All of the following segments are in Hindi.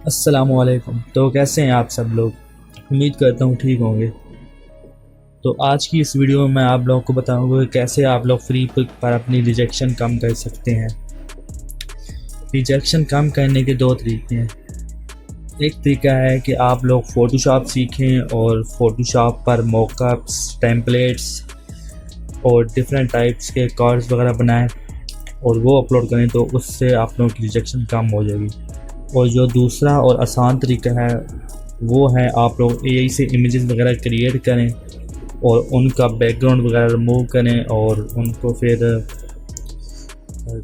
अस्सलामुअलैकुम। तो कैसे हैं आप सब लोग? उम्मीद करता हूँ ठीक होंगे। तो आज की इस वीडियो में मैं आप लोगों को बताऊंगा कि कैसे आप लोग फ्री पिक पर अपनी रिजेक्शन कम कर सकते हैं। रिजेक्शन कम करने के दो तरीके हैं। एक तरीका है कि आप लोग फ़ोटोशॉप सीखें और फ़ोटोशॉप पर मॉकअप्स, टेम्पलेट्स और डिफरेंट टाइप्स के कार्ड्स वगैरह बनाएं और वो अपलोड करें, तो उससे आप लोगों की रिजेक्शन कम हो जाएगी। और जो दूसरा और आसान तरीका है वो है आप लोग एआई से इमेजेस वगैरह क्रिएट करें और उनका बैकग्राउंड वगैरह रिमूव करें और उनको फिर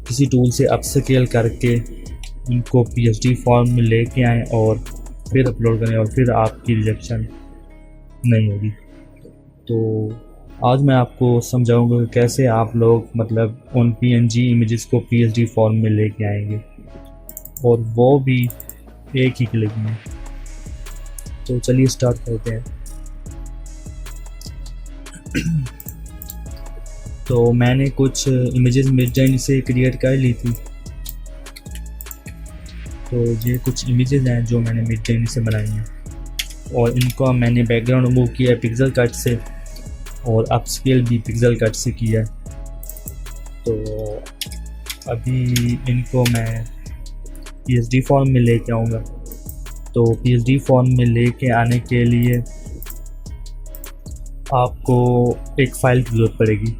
किसी टूल से अपस्केल करके उनको पीएचडी फॉर्म में लेके आएँ और फिर अपलोड करें और फिर आपकी रिजेक्शन नहीं होगी। तो आज मैं आपको समझाऊंगा कि कैसे आप लोग मतलब उन पीएनजी इमेजेस को पीएचडी फॉर्म में लेके आएंगे और वो भी एक ही क्लिक में। तो चलिए स्टार्ट करते हैं। तो मैंने कुछ इमेजेस मिडजर्नी से क्रिएट कर ली थी। तो ये कुछ इमेजेस हैं जो मैंने मिडजर्नी से बनाई हैं और इनको मैंने बैकग्राउंड रिमूव किया है पिक्सल कट से और अपस्केल भी पिक्सल कट से किया है। तो अभी इनको मैं पीएचडी फॉर्म में लेके आऊँगा। तो पीएचडी फॉर्म में लेके आने के लिए आपको एक फ़ाइल की ज़रूरत पड़ेगी।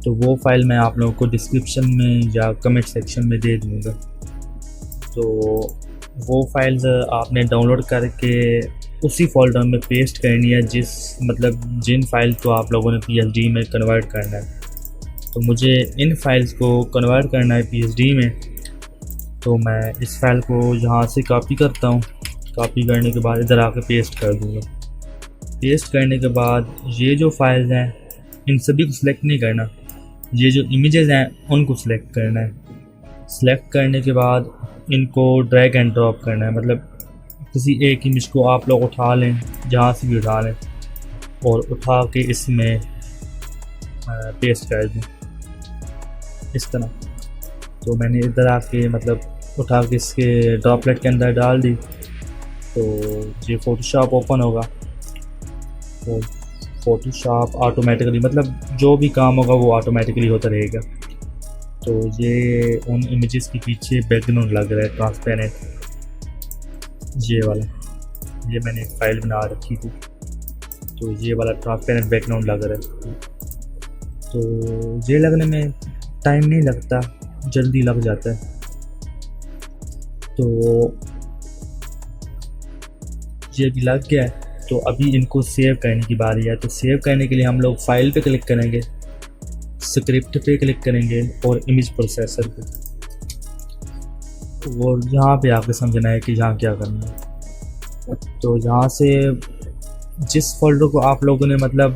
तो वो फ़ाइल मैं आप लोगों को डिस्क्रिप्शन में या कमेंट सेक्शन में दे दूँगा। तो वो फाइल्स आपने डाउनलोड करके उसी फोल्डर में पेस्ट करनी है जिन फाइल को आप लोगों ने पीएचडी में कन्वर्ट करना है। तो मुझे इन फाइल्स को कन्वर्ट करना है पीएचडी में। तो मैं इस फाइल को यहाँ से कॉपी करता हूँ। कॉपी करने के बाद इधर आके पेस्ट कर दूँगा। पेस्ट करने के बाद ये जो फाइल्स हैं इन सभी को सिलेक्ट नहीं करना, ये जो इमेजेस हैं उनको सिलेक्ट करना है। सिलेक्ट करने के बाद इनको ड्रैग एंड ड्रॉप करना है, मतलब किसी एक इमेज को आप लोग उठा लें, जहाँ से भी उठा लें और उठा के इसमें पेस्ट कर दें इस तरह। तो मैंने इधर आके मतलब उठा के इसके ड्रॉपलेट के अंदर डाल दी। तो ये फ़ोटोशॉप ओपन होगा और फ़ोटोशॉप ऑटोमेटिकली मतलब जो भी काम होगा वो ऑटोमेटिकली होता रहेगा। तो ये उन इमेजेस के पीछे बैकग्राउंड लग रहा है ट्रांसपेरेंट, ये वाला। ये मैंने एक फ़ाइल बना रखी थी, तो ये वाला ट्रांसपेरेंट बैकग्राउंड लग रहा है। तो ये लगने में टाइम नहीं लगता, जल्दी लग जाता है। तो ये भी लग गया है। तो अभी इनको सेव करने की बारी है। तो सेव करने के लिए हम लोग फाइल पे क्लिक करेंगे, स्क्रिप्ट पे क्लिक करेंगे और इमेज प्रोसेसर पे, और यहाँ पे आपको समझना है कि यहाँ क्या करना है। तो यहाँ से जिस फोल्डर को आप लोगों ने मतलब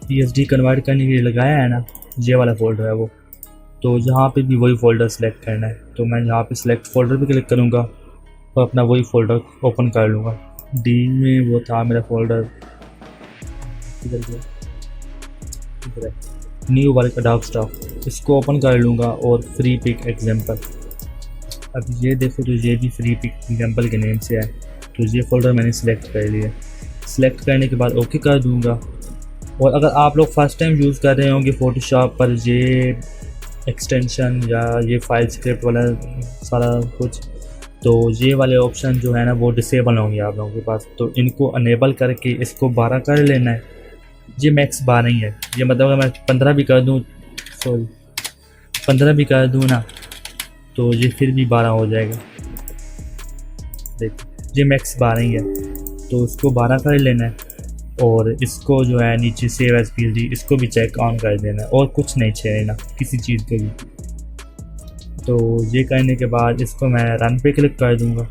पीएचडी कन्वर्ट करने के लिए लगाया है ना, ये वाला फोल्डर है वो, तो यहाँ पे भी वही फ़ोल्डर सेलेक्ट करना है। तो मैं यहाँ पे सिलेक्ट फ़ोल्डर पे क्लिक करूँगा और अपना वही फ़ोल्डर ओपन कर लूँगा। डी में वो था मेरा फ़ोल्डर, इधर गया, इधर है न्यू वर्क अडॉब स्टॉक, इसको ओपन कर लूँगा और फ्री पिक एग्जाम्पल। अब ये देखो, तो ये भी फ्री पिक एग्जाम्पल के नेम से है। तो ये फ़ोल्डर मैंने सिलेक्ट कर लिया। सिलेक्ट करने के बाद ओके कर दूँगा। और अगर आप लोग फर्स्ट टाइम यूज़ कर रहे होंगे फ़ोटोशॉप पर ये एक्सटेंशन या ये फाइल स्क्रिप्ट वाला सारा कुछ, तो ये वाले ऑप्शन जो है ना वो डिसेबल होंगे आप लोगों के पास। तो इनको अनेबल करके इसको 12 कर लेना है। ये मैक्स 12 ही है। ये मतलब अगर मैं 15 भी कर दूँ, 15 भी कर दूँ ना, तो ये फिर भी 12 हो जाएगा। देखो ये मैक्स 12 ही है। तो इसको 12 कर लेना है और इसको जो है नीचे सेव एज पीएचडी इसको भी चेक ऑन कर देना है और कुछ नहीं छेड़ना किसी चीज़ के भी। तो ये करने के बाद इसको मैं रन पे क्लिक कर दूंगा।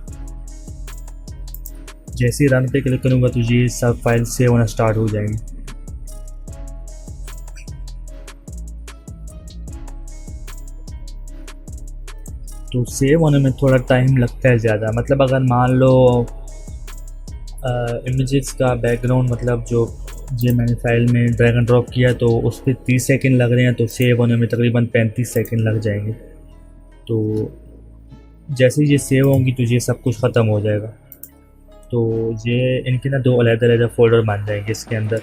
जैसे ही रन पे क्लिक करूंगा तो ये सब फाइल सेव होना स्टार्ट हो जाएंगी। तो सेव होने में थोड़ा टाइम लगता है ज़्यादा। मतलब अगर मान लो इमेजेस का बैकग्राउंड मतलब जो ये मैंने फाइल में ड्रैग एंड ड्रॉप किया तो उस पर 30 सेकेंड लग रहे हैं, तो सेव होने में तकरीबन 35 सेकेंड लग जाएंगे। तो जैसे ही ये सेव होंगी तो ये सब कुछ ख़त्म हो जाएगा। तो ये इनके ना दो अलग-अलग फ़ोल्डर बन जाएंगे इसके अंदर।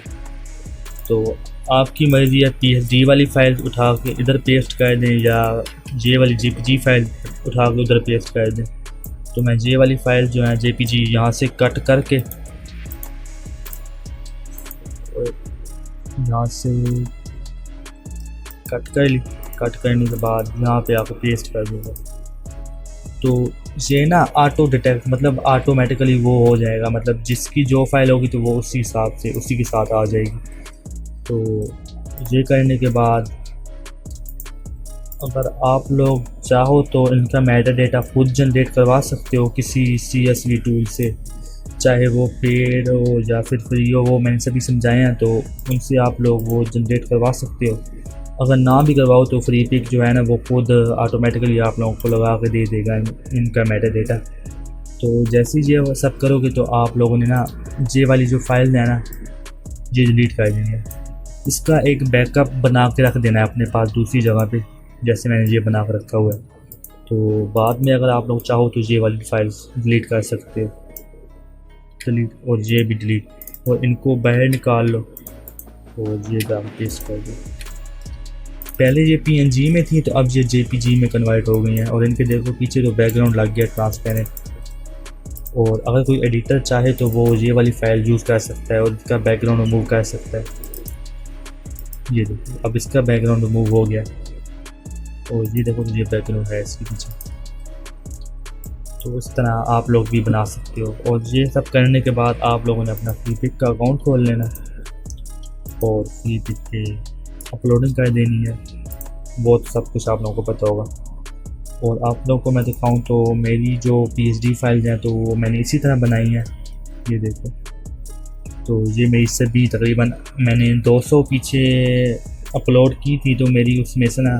तो आपकी मर्ज़ी है PSD वाली फ़ाइल उठा के इधर पेस्ट कर दें या जे वाली JPG फ़ाइल उठा के उधर पेस्ट कर दें। तो मैं जे वाली फ़ाइल जो है JPG यहाँ से कट करके यहाँ से कट कर ली। कट करने के बाद यहाँ पे आपको पेस्ट कर दूँगा। तो ये ना ऑटो डिटेक्ट मतलब ऑटोमेटिकली वो हो जाएगा, मतलब जिसकी जो फाइल होगी तो वो उसी हिसाब से उसी के साथ आ जाएगी। तो ये करने के बाद अगर आप लोग चाहो तो इनका मेटा डेटा खुद जनरेट करवा सकते हो किसी CSV टूल से, चाहे वो पेड हो या फिर फ्री हो, वो मैंने सभी समझाए हैं। तो उनसे आप लोग वो जनरेट करवा सकते हो। अगर ना भी करवाओ तो फ्री पिक जो है ना वो खुद ऑटोमेटिकली आप लोगों को लगा के दे देगा इनका मेटा डेटा। तो जैसे ही ये सब करोगे तो आप लोगों ने ना ये वाली जो फाइल है ना ये डिलीट कर देनी है। इसका एक बैकअप बना के रख देना है अपने पास दूसरी जगह पे, जैसे मैंने ये बना कर रखा हुआ है। तो बाद में अगर आप लोग चाहो तो ये वाली फाइल्स डिलीट कर सकते हो, डिलीट और ये भी डिलीट, और इनको बाहर निकाल लो और ये काम पेस्ट कर दो। पहले ये PNG में थी तो अब ये JPG में कन्वर्ट हो गई हैं। और इनके देखो पीछे तो बैकग्राउंड लग गया ट्रांसपेरेंट। और अगर कोई एडिटर चाहे तो वो ये वाली फ़ाइल यूज़ कर सकता है और इसका बैकग्राउंड रिमूव कर सकता है। ये देखो अब इसका बैकग्राउंड रिमूव हो गया और ये देखो तो ये बैकग्राउंड है इसके पीछे। तो इस तरह आप लोग भी बना सकते हो। और ये सब करने के बाद आप लोगों ने अपना फ्री पिक का अकाउंट खोल लेना और फ्री पिक पे अपलोडिंग कर देनी है। वो तो सब कुछ आप लोगों को पता होगा। और आप लोगों को मैं दिखाऊं तो मेरी जो PSD फाइल्स हैं तो वो मैंने इसी तरह बनाई हैं। ये देखो तो ये मेरी सभी तकरीबन मैंने 200 पीछे अपलोड की थी, तो मेरी उसमें से ना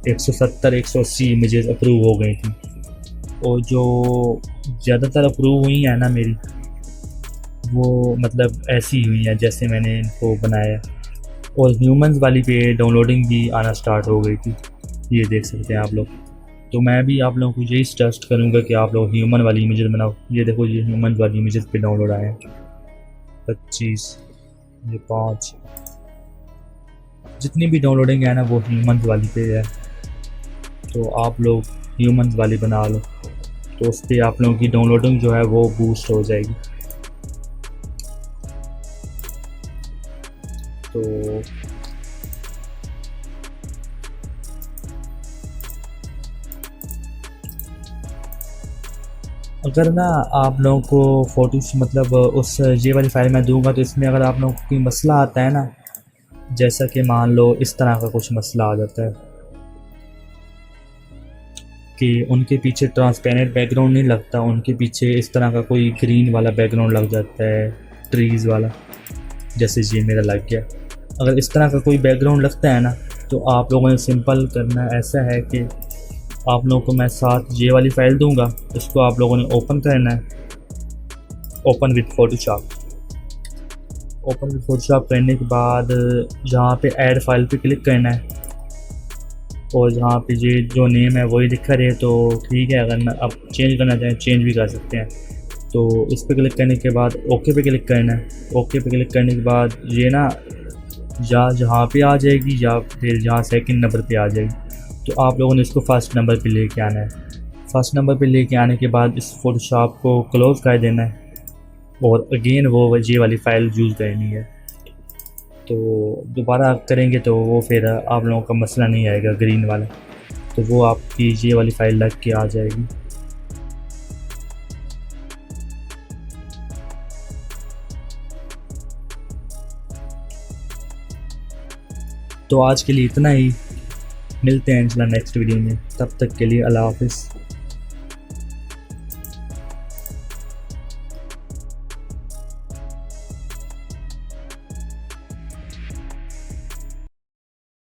170-180 इमेजेस अप्रूव हो गई थी। और जो ज़्यादातर अप्रूव हुई हैं ना मेरी वो मतलब ऐसी हुई हैं जैसे मैंने इनको बनाया। और ह्यूमंस वाली पे डाउनलोडिंग भी आना स्टार्ट हो गई थी, ये देख सकते हैं आप लोग। तो मैं भी आप लोगों को यही सजेस्ट करूँगा कि आप लोग ह्यूमन वाली इमेजेस बनाओ। ये देखो ये ह्यूमन वाली इमेजेस पे डाउनलोड आए हैं 25, ये 5, जितनी भी डाउनलोडिंग है ना वो ह्यूमंस वाली पे है। तो आप लोग ह्यूमंस वाली बना लो तो उस पर आप लोगों की डाउनलोडिंग जो है वो बूस्ट हो जाएगी। तो अगर ना आप लोगों को फ़ोटोस मतलब उस ये वाली फ़ाइल मैं दूंगा तो इसमें अगर आप लोगों को कोई मसला आता है ना, जैसा कि मान लो इस तरह का कुछ मसला आ जाता है कि उनके पीछे ट्रांसपेरेंट बैकग्राउंड नहीं लगता, उनके पीछे इस तरह का कोई ग्रीन वाला बैकग्राउंड लग जाता है ट्रीज़ वाला, जैसे ये मेरा लग गया। अगर इस तरह का कोई बैकग्राउंड लगता है ना तो आप लोगों ने सिंपल करना ऐसा है कि आप लोगों को मैं साथ ये वाली फ़ाइल दूंगा, इसको आप लोगों ने ओपन करना है, open with Photoshop. Open with Photoshop करने के बाद जहाँ पे ऐड फाइल पे क्लिक करना है और जहाँ पे ये जो नेम है वही दिखा रहे तो ठीक है। अगर आप चेंज करना चाहें चेंज भी कर सकते हैं। तो इस पर क्लिक करने के बाद ओके पे क्लिक करना है। ओके पे क्लिक करने के बाद ये ना या जहाँ पे आ जाएगी या फिर जहाँ सेकंड नंबर पे आ जाएगी। तो आप लोगों ने इसको फर्स्ट नंबर पे लेके आना है। फर्स्ट नंबर पे लेके आने के बाद इस फ़ोटोशॉप को क्लोज़ कर देना है और अगेन वो ये वाली फ़ाइल यूज़ करनी है। तो दोबारा करेंगे तो वो फिर आप लोगों का मसला नहीं आएगा ग्रीन वाला, तो वो आपकी ये वाली फ़ाइल लग के आ जाएगी। तो आज के लिए इतना ही, मिलते हैं इंशाल्लाह नेक्स्ट वीडियो में। तब तक के लिए अल्लाह हाफ़िज़।